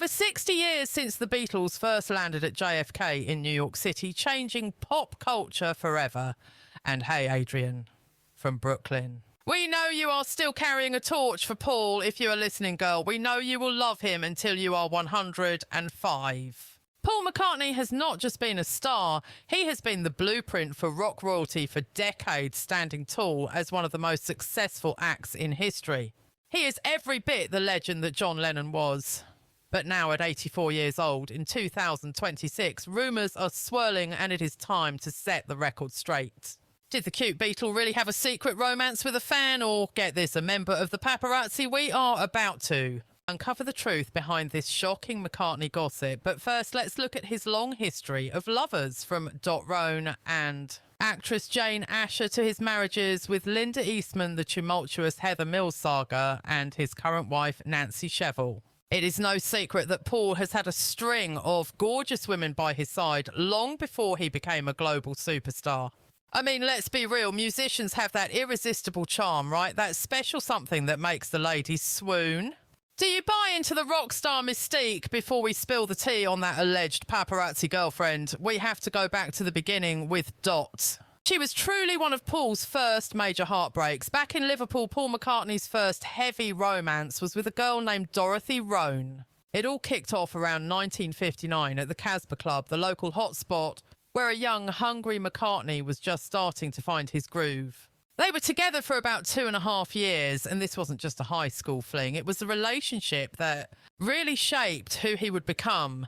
over 60 years since the Beatles first landed at JFK in New York City, changing pop culture forever. And hey, Adrian, from Brooklyn. We know you are still carrying a torch for Paul if you are listening, girl. We know you will love him until you are 105. Paul McCartney has not just been a star, he has been the blueprint for rock royalty for decades, standing tall as one of the most successful acts in history. He is every bit the legend that John Lennon was. But now at 84 years old, in 2026, rumours are swirling and it is time to set the record straight. Did the cute Beatle really have a secret romance with a fan, or, get this, a member of the paparazzi? We are about to uncover the truth behind this shocking McCartney gossip. But first, let's look at his long history of lovers, from Dorothy Ran and actress Jane Asher to his marriages with Linda Eastman, the tumultuous Heather Mills saga, and his current wife Nancy Shevell. It is no secret that Paul has had a string of gorgeous women by his side long before he became a global superstar. I mean, let's be real, musicians have that irresistible charm, right? That special something that makes the ladies swoon. Do you buy into the rock star mystique? Before we spill the tea on that alleged paparazzi girlfriend, we have to go back to the beginning with Dot. She was truly one of Paul's first major heartbreaks. Back in Liverpool, Paul McCartney's first heavy romance was with a girl named Dorothy Ran. It all kicked off around 1959 at the Casbah Club, the local hotspot, where a young, hungry McCartney was just starting to find his groove. They were together for about 2.5 years, and this wasn't just a high school fling. It was a relationship that really shaped who he would become.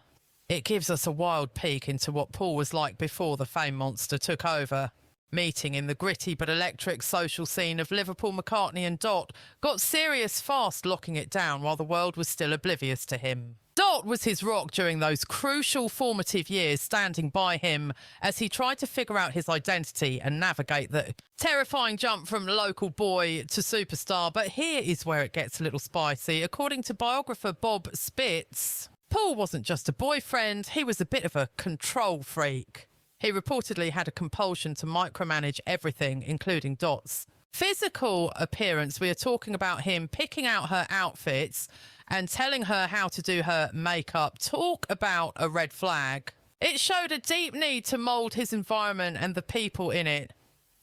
It gives us a wild peek into what Paul was like before the fame monster took over. Meeting in the gritty but electric social scene of Liverpool, McCartney and Dot got serious fast, locking it down while the world was still oblivious to him. Dot was his rock during those crucial formative years, standing by him as he tried to figure out his identity and navigate the terrifying jump from local boy to superstar. But here is where it gets a little spicy. According to biographer Bob Spitz, Paul wasn't just a boyfriend, he was a bit of a control freak. He reportedly had a compulsion to micromanage everything, including Dot's physical appearance. We are talking about him picking out her outfits and telling her how to do her makeup. Talk about a red flag. It showed a deep need to mould his environment and the people in it.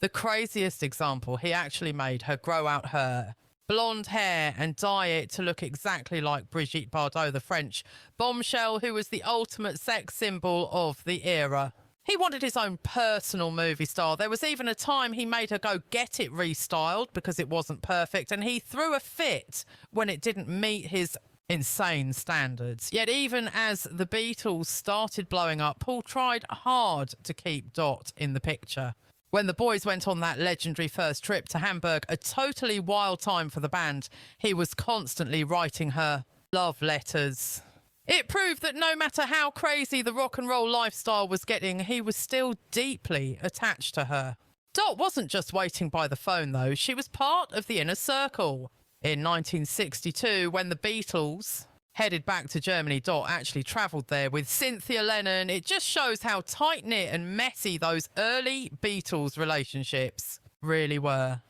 The craziest example, he actually made her grow out her blonde hair and dye it to look exactly like Brigitte Bardot, the French bombshell who was the ultimate sex symbol of the era. He wanted his own personal movie star. There was even a time he made her go get it restyled because it wasn't perfect, and he threw a fit when it didn't meet his insane standards. Yet even as the Beatles started blowing up, Paul tried hard to keep Dot in the picture. When the boys went on that legendary first trip to Hamburg, a totally wild time for the band, he was constantly writing her love letters. It proved that no matter how crazy the rock and roll lifestyle was getting, he was still deeply attached to her. Dot wasn't just waiting by the phone, though. She was part of the inner circle. In 1962, when the Beatles headed back to Germany, Dot actually travelled there with Cynthia Lennon. It just shows how tight-knit and messy those early Beatles relationships really were.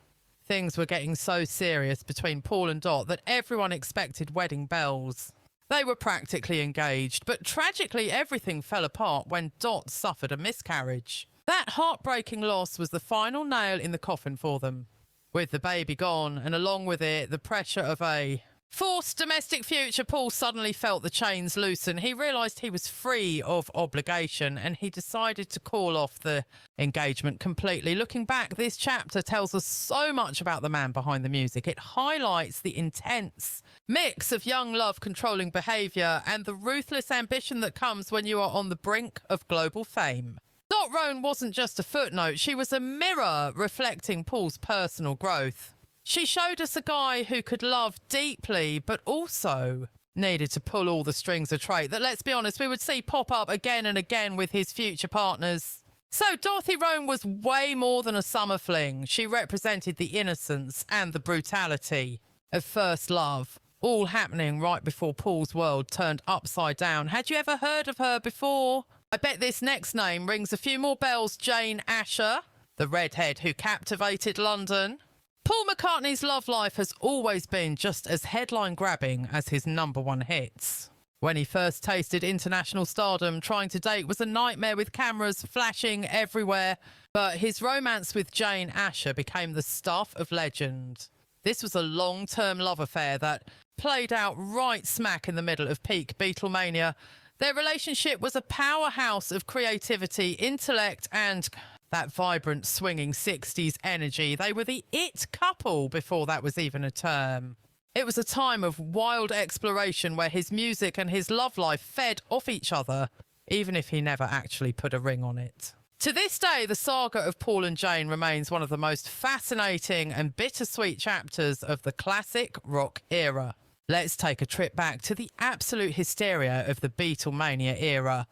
Things were getting so serious between Paul and Dot that everyone expected wedding bells. They were practically engaged, but tragically everything fell apart when Dot suffered a miscarriage. That heartbreaking loss was the final nail in the coffin for them. With the baby gone, and along with it, the pressure of a forced domestic future, Paul suddenly felt the chains loosen. He realised he was free of obligation, and he decided to call off the engagement completely. Looking back, this chapter tells us so much about the man behind the music. It highlights the intense mix of young love controlling behaviour and the ruthless ambition that comes when you are on the brink of global fame. Dot Ran wasn't just a footnote, she was a mirror reflecting Paul's personal growth. She showed us a guy who could love deeply, but also needed to pull all the strings, a trait that, let's be honest, we would see pop up again and again with his future partners. So Dorothy Ran was way more than a summer fling. She represented the innocence and the brutality of first love, all happening right before Paul's world turned upside down. Had you ever heard of her before? I bet this next name rings a few more bells. Jane Asher, the redhead who captivated London. Paul McCartney's love life has always been just as headline-grabbing as his #1 hits. When he first tasted international stardom, trying to date was a nightmare with cameras flashing everywhere, but his romance with Jane Asher became the stuff of legend. This was a long-term love affair that played out right smack in the middle of peak Beatlemania. Their relationship was a powerhouse of creativity, intellect, and that vibrant, swinging 60s energy. They were the it couple before that was even a term. It was a time of wild exploration where his music and his love life fed off each other, even if he never actually put a ring on it. To this day, the saga of Paul and Jane remains one of the most fascinating and bittersweet chapters of the classic rock era. Let's take a trip back to the absolute hysteria of the Beatlemania era.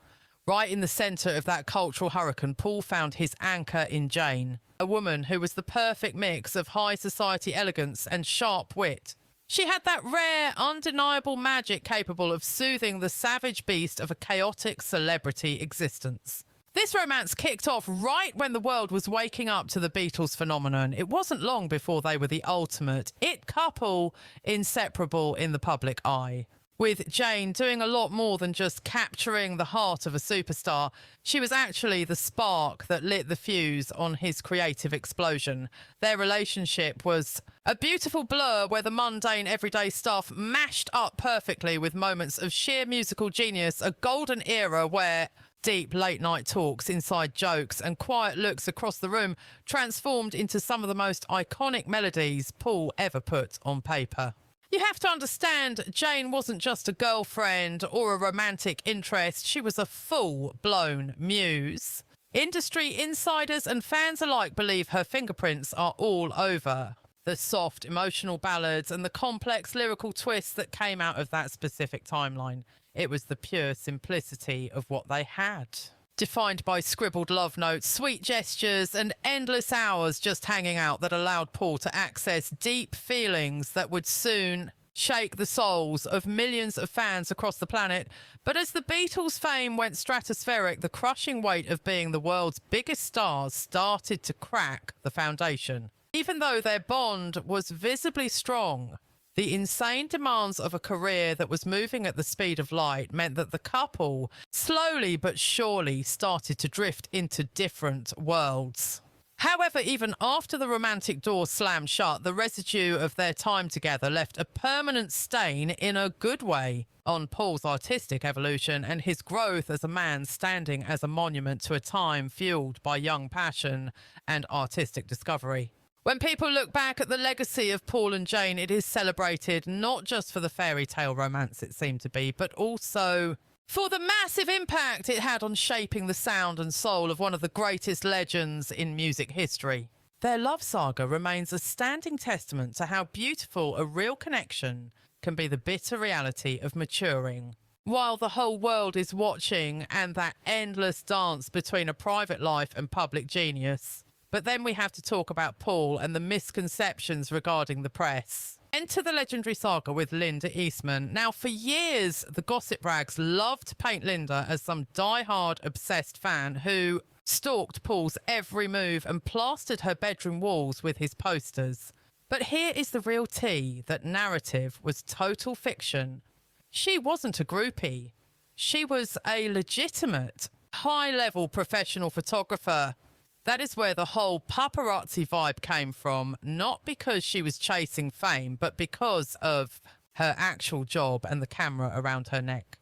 Right in the centre of that cultural hurricane, Paul found his anchor in Jane, a woman who was the perfect mix of high society elegance and sharp wit. She had that rare, undeniable magic capable of soothing the savage beast of a chaotic celebrity existence. This romance kicked off right when the world was waking up to the Beatles phenomenon. It wasn't long before they were the ultimate it couple, inseparable in the public eye. With Jane doing a lot more than just capturing the heart of a superstar, she was actually the spark that lit the fuse on his creative explosion. Their relationship was a beautiful blur where the mundane everyday stuff mashed up perfectly with moments of sheer musical genius, a golden era where deep late-night talks, inside jokes and quiet looks across the room transformed into some of the most iconic melodies Paul ever put on paper. You have to understand, Jane wasn't just a girlfriend or a romantic interest. She was a full-blown muse. Industry insiders and fans alike believe her fingerprints are all over the soft, emotional ballads and the complex lyrical twists that came out of that specific timeline. It was the pure simplicity of what they had, defined by scribbled love notes, sweet gestures, and endless hours just hanging out that allowed Paul to access deep feelings that would soon shake the souls of millions of fans across the planet. But as the Beatles' fame went stratospheric, the crushing weight of being the world's biggest stars started to crack the foundation. Even though their bond was visibly strong, the insane demands of a career that was moving at the speed of light meant that the couple slowly but surely started to drift into different worlds. However, even after the romantic door slammed shut, the residue of their time together left a permanent stain, in a good way, on Paul's artistic evolution and his growth as a man, standing as a monument to a time fueled by young passion and artistic discovery. When people look back at the legacy of Paul and Jane, it is celebrated not just for the fairy tale romance it seemed to be, but also for the massive impact it had on shaping the sound and soul of one of the greatest legends in music history. Their love saga remains a standing testament to how beautiful a real connection can be, the bitter reality of maturing while the whole world is watching, and that endless dance between a private life and public genius. But then we have to talk about Paul and the misconceptions regarding the press. Enter the legendary saga with Linda Eastman. Now, for years, the gossip rags loved to paint Linda as some die-hard obsessed fan who stalked Paul's every move and plastered her bedroom walls with his posters. But here is the real tea: that narrative was total fiction. She wasn't a groupie. She was a legitimate, high-level professional photographer. That is where the whole paparazzi vibe came from, not because she was chasing fame, but because of her actual job and the camera around her neck.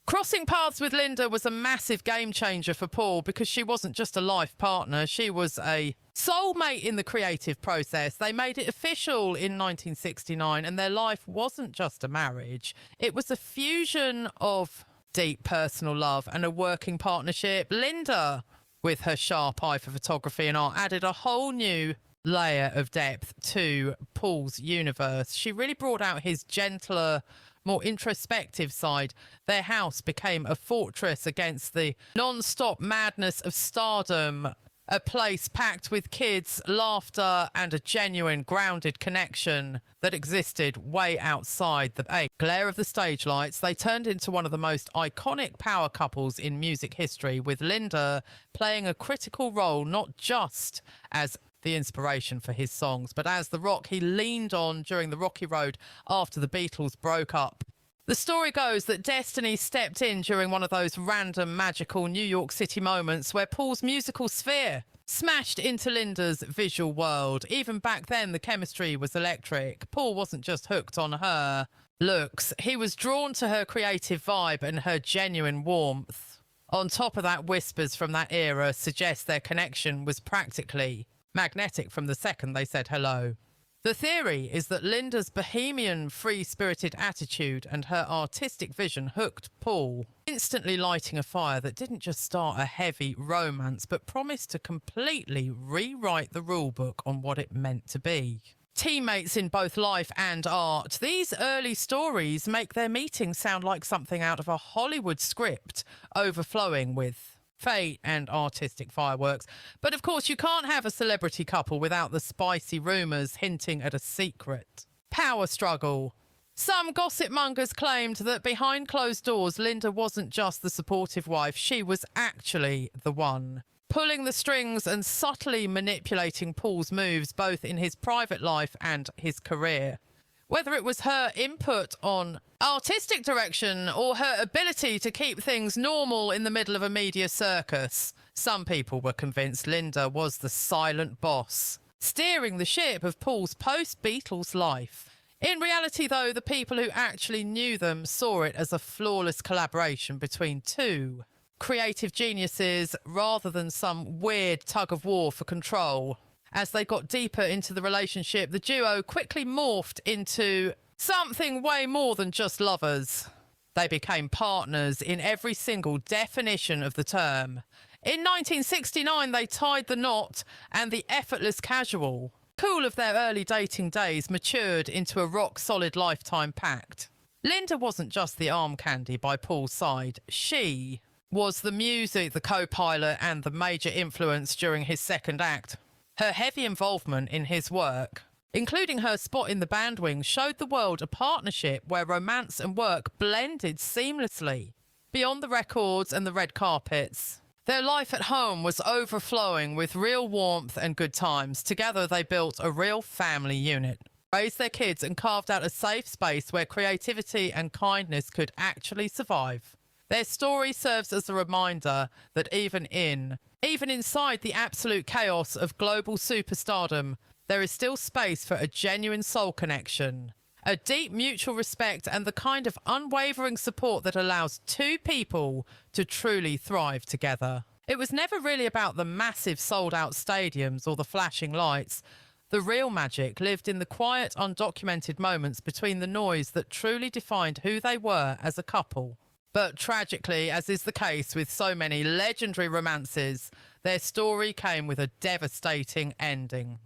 Crossing paths with Linda was a massive game changer for Paul, because she wasn't just a life partner, she was a soulmate in the creative process. They made it official in 1969, and their life wasn't just a marriage. It was a fusion of deep personal love and a working partnership. Linda, with her sharp eye for photography and art, added a whole new layer of depth to Paul's universe. She really brought out his gentler, more introspective side. Their house became a fortress against the non-stop madness of stardom, a place packed with kids, laughter, and a genuine, grounded connection that existed way outside the glare of the stage lights. They turned into one of the most iconic power couples in music history, with Linda playing a critical role not just as the inspiration for his songs, but as the rock he leaned on during the rocky road after the Beatles broke up. The The story goes that destiny stepped in during one of those random magical New York City moments where Paul's musical sphere smashed into Linda's visual world. Even back then, the chemistry was electric. Paul wasn't just hooked on her looks. He was drawn to her creative vibe and her genuine warmth. On top of that, whispers from that era suggest their connection was practically magnetic from the second they said hello. The theory is that Linda's bohemian, free-spirited attitude and her artistic vision hooked Paul, instantly lighting a fire that didn't just start a heavy romance but promised to completely rewrite the rulebook on what it meant to be. Teammates in both life and art, these early stories make their meeting sound like something out of a Hollywood script, overflowing with fate and artistic fireworks. But of course, you can't have a celebrity couple without the spicy rumours hinting at a secret power struggle. Some gossip mongers claimed that behind closed doors, Linda wasn't just the supportive wife, she was actually the one pulling the strings and subtly manipulating Paul's moves, both in his private life and his career. Whether it was her input on artistic direction or her ability to keep things normal in the middle of a media circus, some people were convinced Linda was the silent boss, steering the ship of Paul's post-Beatles life. In reality, though, the people who actually knew them saw it as a flawless collaboration between two creative geniuses rather than some weird tug-of-war for control. As they got deeper into the relationship, the duo quickly morphed into something way more than just lovers. They became partners in every single definition of the term. In 1969, they tied the knot, and the effortless casual, cool of their early dating days, matured into a rock-solid lifetime pact. Linda wasn't just the arm candy by Paul's side. She was the music, the co-pilot, and the major influence during his second act. Her heavy involvement in his work, including her spot in the band wing, showed the world a partnership where romance and work blended seamlessly. Beyond the records and the red carpets, their life at home was overflowing with real warmth and good times. Together, they built a real family unit, raised their kids, and carved out a safe space where creativity and kindness could actually survive. Their story serves as a reminder that even inside the absolute chaos of global superstardom, there is still space for a genuine soul connection, a deep mutual respect, and the kind of unwavering support that allows two people to truly thrive together. It was never really about the massive sold-out stadiums or the flashing lights. The real magic lived in the quiet, undocumented moments between the noise that truly defined who they were as a couple. But tragically, as is the case with so many legendary romances, their story came with a devastating ending.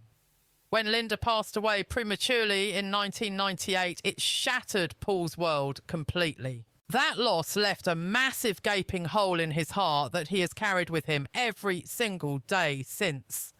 When Linda passed away prematurely in 1998, it shattered Paul's world completely. That loss left a massive gaping hole in his heart that he has carried with him every single day since.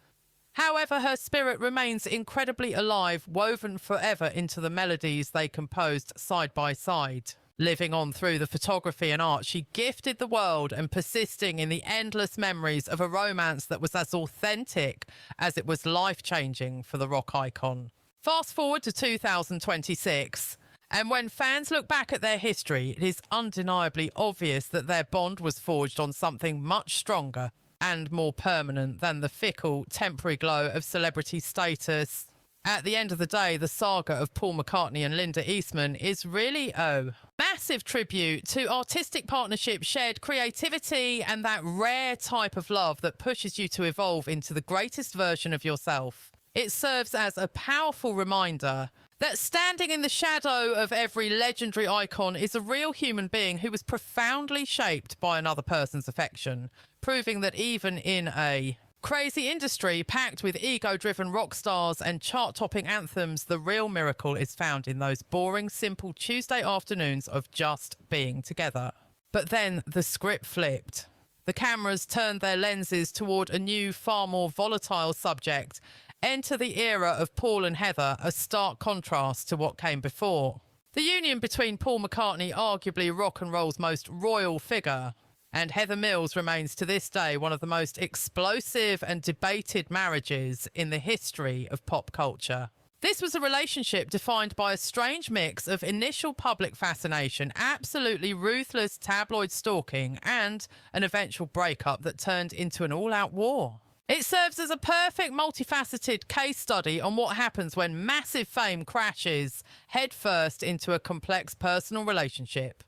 However, her spirit remains incredibly alive, woven forever into the melodies they composed side by side. Living on through the photography and art she gifted the world and persisting in the endless memories of a romance that was as authentic as it was life-changing for the rock icon. Fast forward to 2026, and when fans look back at their history, it is undeniably obvious that their bond was forged on something much stronger and more permanent than the fickle, temporary glow of celebrity status. At the end of the day, the saga of Paul McCartney and Linda Eastman is really a massive tribute to artistic partnership, shared creativity, and that rare type of love that pushes you to evolve into the greatest version of yourself. It serves as a powerful reminder that standing in the shadow of every legendary icon is a real human being who was profoundly shaped by another person's affection, proving that even in a crazy industry packed with ego-driven rock stars and chart-topping anthems, the real miracle is found in those boring, simple Tuesday afternoons of just being together. But then the script flipped. The cameras turned their lenses toward a new, far more volatile subject. Enter the era of Paul and Heather, a stark contrast to what came before. The union between Paul McCartney, arguably rock and roll's most royal figure, and Heather Mills remains to this day one of the most explosive and debated marriages in the history of pop culture. This was a relationship defined by a strange mix of initial public fascination, absolutely ruthless tabloid stalking, and an eventual breakup that turned into an all-out war. It serves as a perfect multifaceted case study on what happens when massive fame crashes headfirst into a complex personal relationship.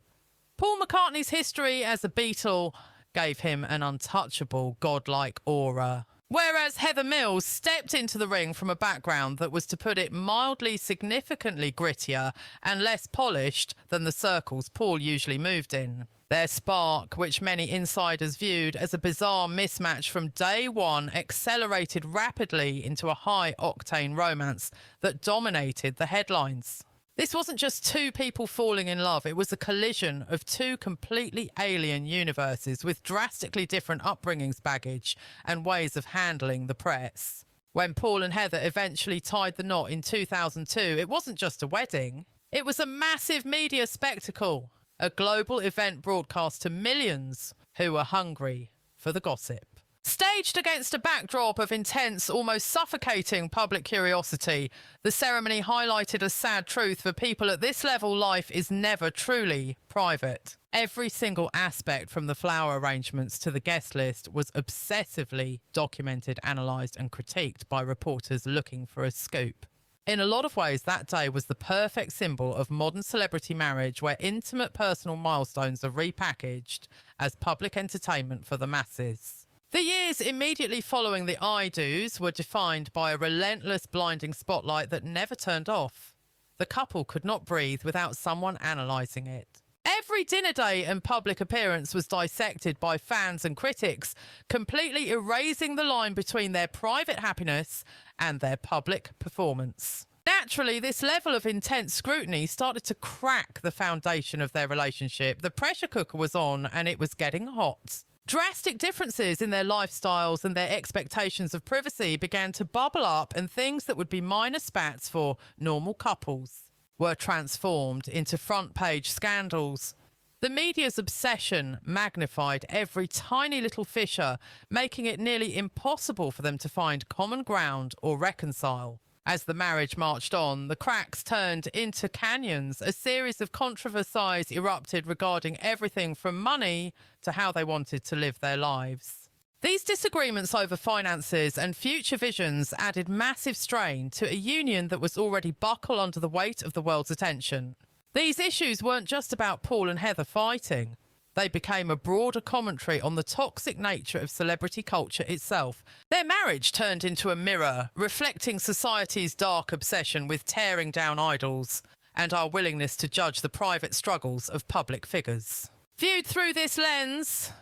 Paul McCartney's history as a Beatle gave him an untouchable, godlike aura, whereas Heather Mills stepped into the ring from a background that was, to put it mildly, significantly grittier and less polished than the circles Paul usually moved in. Their spark, which many insiders viewed as a bizarre mismatch from day one, accelerated rapidly into a high-octane romance that dominated the headlines. This wasn't just two people falling in love, it was a collision of two completely alien universes with drastically different upbringings, baggage, and ways of handling the press. When Paul and Heather eventually tied the knot in 2002, it wasn't just a wedding, it was a massive media spectacle, a global event broadcast to millions who were hungry for the gossip. Staged against a backdrop of intense, almost suffocating public curiosity, the ceremony highlighted a sad truth: for people at this level, life is never truly private. Every single aspect, from the flower arrangements to the guest list, was obsessively documented, analysed and critiqued by reporters looking for a scoop. In a lot of ways, that day was the perfect symbol of modern celebrity marriage, where intimate personal milestones are repackaged as public entertainment for the masses. The years immediately following the I-dos were defined by a relentless, blinding spotlight that never turned off. The couple could not breathe without someone analysing it. Every dinner date and public appearance was dissected by fans and critics, completely erasing the line between their private happiness and their public performance. Naturally, this level of intense scrutiny started to crack the foundation of their relationship. The pressure cooker was on and it was getting hot. Drastic differences in their lifestyles and their expectations of privacy began to bubble up, and things that would be minor spats for normal couples were transformed into front-page scandals. The media's obsession magnified every tiny little fissure, making it nearly impossible for them to find common ground or reconcile. As the marriage marched on, the cracks turned into canyons. A series of controversies erupted regarding everything from money to how they wanted to live their lives. These disagreements over finances and future visions added massive strain to a union that was already buckled under the weight of the world's attention. These issues weren't just about Paul and Heather fighting. They became a broader commentary on the toxic nature of celebrity culture itself. Their marriage turned into a mirror, reflecting society's dark obsession with tearing down idols and our willingness to judge the private struggles of public figures. Viewed through this lens,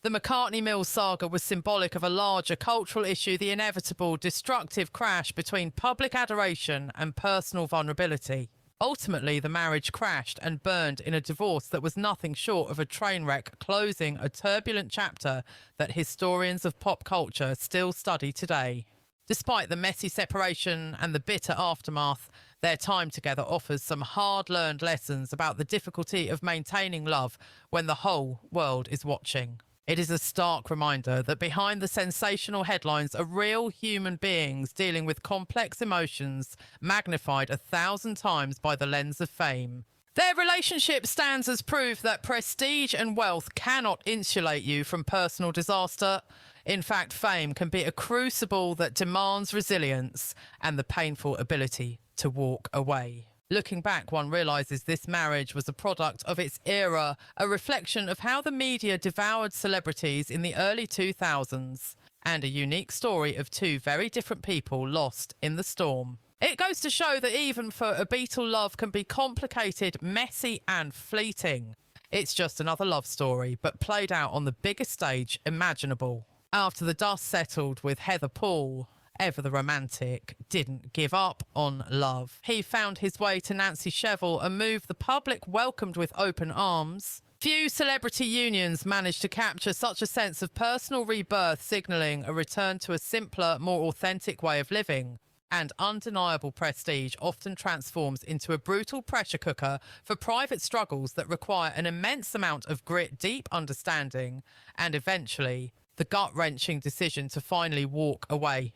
the McCartney-Mills saga was symbolic of a larger cultural issue: the inevitable, destructive crash between public adoration and personal vulnerability. Ultimately, the marriage crashed and burned in a divorce that was nothing short of a train wreck, closing a turbulent chapter that historians of pop culture still study today. Despite the messy separation and the bitter aftermath, their time together offers some hard-learned lessons about the difficulty of maintaining love when the whole world is watching. It is a stark reminder that behind the sensational headlines are real human beings dealing with complex emotions, magnified 1,000 times by the lens of fame. Their relationship stands as proof that prestige and wealth cannot insulate you from personal disaster. In fact, fame can be a crucible that demands resilience and the painful ability to walk away. Looking back, one realises this marriage was a product of its era, a reflection of how the media devoured celebrities in the early 2000s, and a unique story of two very different people lost in the storm. It goes to show that even for a Beatle, love can be complicated, messy and fleeting. It's just another love story, but played out on the biggest stage imaginable. After the dust settled with Heather, Paul, ever the romantic, didn't give up on love. He found his way to Nancy Shevell, a move the public welcomed with open arms. Few celebrity unions managed to capture such a sense of personal rebirth, signalling a return to a simpler, more authentic way of living. And undeniable prestige often transforms into a brutal pressure cooker for private struggles that require an immense amount of grit, deep understanding, and eventually the gut-wrenching decision to finally walk away.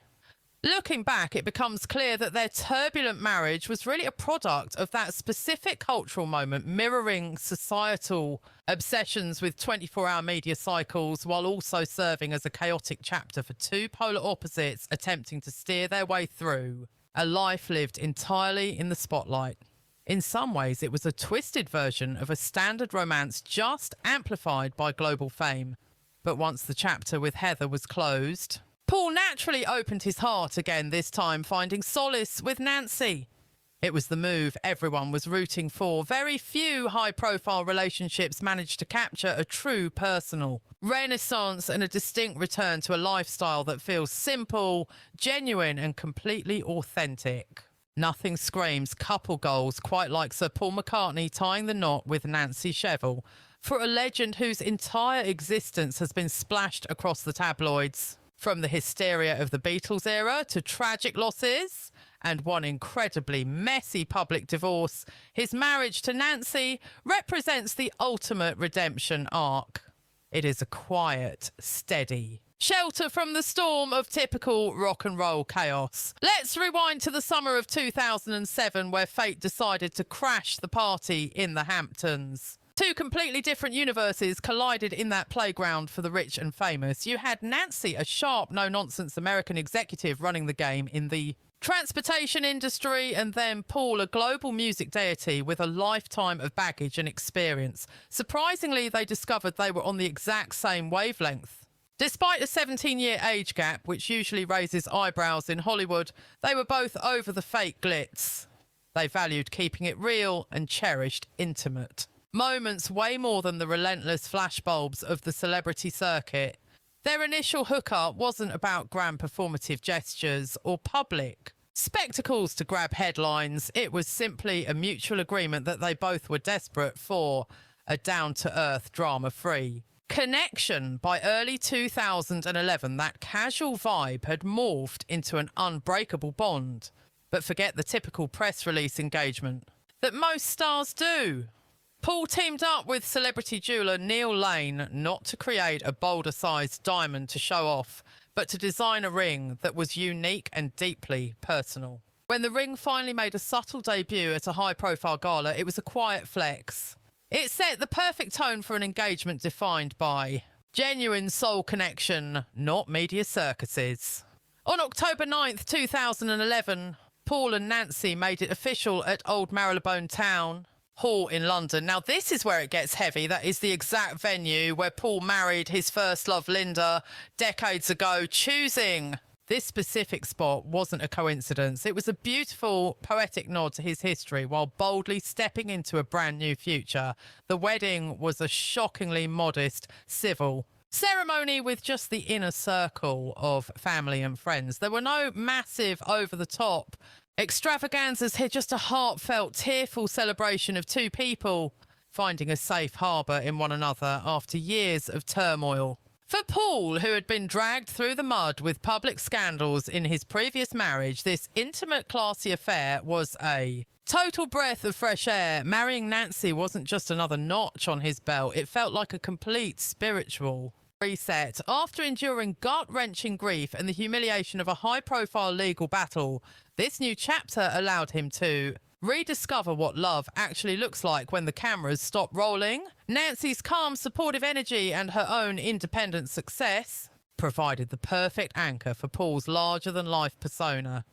Looking back, it becomes clear that their turbulent marriage was really a product of that specific cultural moment, mirroring societal obsessions with 24-hour media cycles, while also serving as a chaotic chapter for two polar opposites attempting to steer their way through a life lived entirely in the spotlight. In some ways, it was a twisted version of a standard romance, just amplified by global fame. But once the chapter with Heather was closed, Paul naturally opened his heart again, this time finding solace with Nancy. It was the move everyone was rooting for. Very few high-profile relationships managed to capture a true personal renaissance and a distinct return to a lifestyle that feels simple, genuine and completely authentic. Nothing screams couple goals quite like Sir Paul McCartney tying the knot with Nancy Shevell, for a legend whose entire existence has been splashed across the tabloids. From the hysteria of the Beatles era to tragic losses and one incredibly messy public divorce, his marriage to Nancy represents the ultimate redemption arc. It is a quiet, steady shelter from the storm of typical rock and roll chaos. Let's rewind to the summer of 2007, where fate decided to crash the party in the Hamptons. Two completely different universes collided in that playground for the rich and famous. You had Nancy, a sharp, no-nonsense American executive running the game in the transportation industry, and then Paul, a global music deity with a lifetime of baggage and experience. Surprisingly, they discovered they were on the exact same wavelength. Despite a 17-year age gap, which usually raises eyebrows in Hollywood, they were both over the fake glitz. They valued keeping it real and cherished intimate moments way more than the relentless flashbulbs of the celebrity circuit. Their initial hookup wasn't about grand performative gestures or public spectacles to grab headlines. It was simply a mutual agreement that they both were desperate for a down-to-earth, drama-free connection. By early 2011, that casual vibe had morphed into an unbreakable bond. But forget the typical press release engagement that most stars do. Paul teamed up with celebrity jeweller Neil Lane not to create a boulder-sized diamond to show off, but to design a ring that was unique and deeply personal. When the ring finally made a subtle debut at a high-profile gala, it was a quiet flex. It set the perfect tone for an engagement defined by genuine soul connection, not media circuses. On October 9th, 2011, Paul and Nancy made it official at Old Marylebone Town Hall in London. Now, this is where it gets heavy. That is the exact venue where Paul married his first love, Linda, decades ago. Choosing this specific spot wasn't a coincidence. It was a beautiful, poetic nod to his history while boldly stepping into a brand new future. The wedding was a shockingly modest, civil ceremony with just the inner circle of family and friends. There were no massive, over-the-top extravaganzas here, just a heartfelt, tearful celebration of two people finding a safe harbour in one another after years of turmoil. For Paul, who had been dragged through the mud with public scandals in his previous marriage, this intimate, classy affair was a total breath of fresh air. Marrying Nancy wasn't just another notch on his belt. It felt like a complete spiritual reset. After enduring gut-wrenching grief and the humiliation of a high-profile legal battle, this new chapter allowed him to rediscover what love actually looks like when the cameras stop rolling. Nancy's calm, supportive energy and her own independent success provided the perfect anchor for Paul's larger-than-life persona.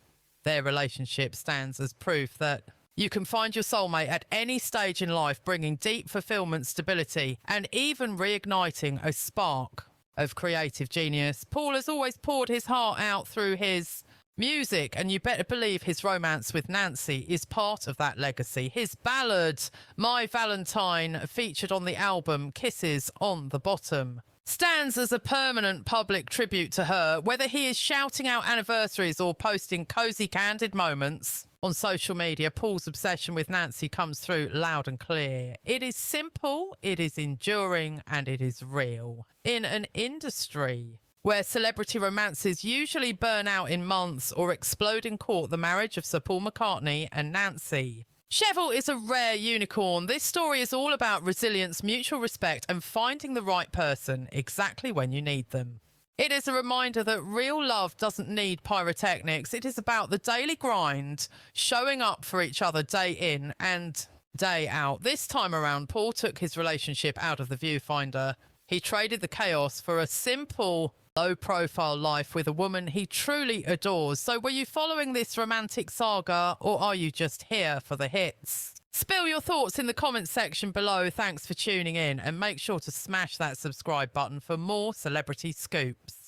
Their relationship stands as proof that you can find your soulmate at any stage in life, bringing deep fulfillment, stability, and even reigniting a spark of creative genius. Paul has always poured his heart out through his music, and you better believe his romance with Nancy is part of that legacy. His ballad, My Valentine, featured on the album Kisses on the Bottom, stands as a permanent public tribute to her. Whether he is shouting out anniversaries or posting cozy, candid moments on social media, Paul's obsession with Nancy comes through loud and clear. It is simple, it is enduring, and it is real. In an industry where celebrity romances usually burn out in months or explode in court, the marriage of Sir Paul McCartney and Nancy Shevell is a rare unicorn. This story is all about resilience, mutual respect, and finding the right person exactly when you need them. It is a reminder that real love doesn't need pyrotechnics. It is about the daily grind, showing up for each other day in and day out. This time around, Paul took his relationship out of the viewfinder. He traded the chaos for a simple, low-profile life with a woman he truly adores. So were you following this romantic saga, or are you just here for the hits? Spill your thoughts in the comments section below. Thanks for tuning in, and make sure to smash that subscribe button for more celebrity scoops.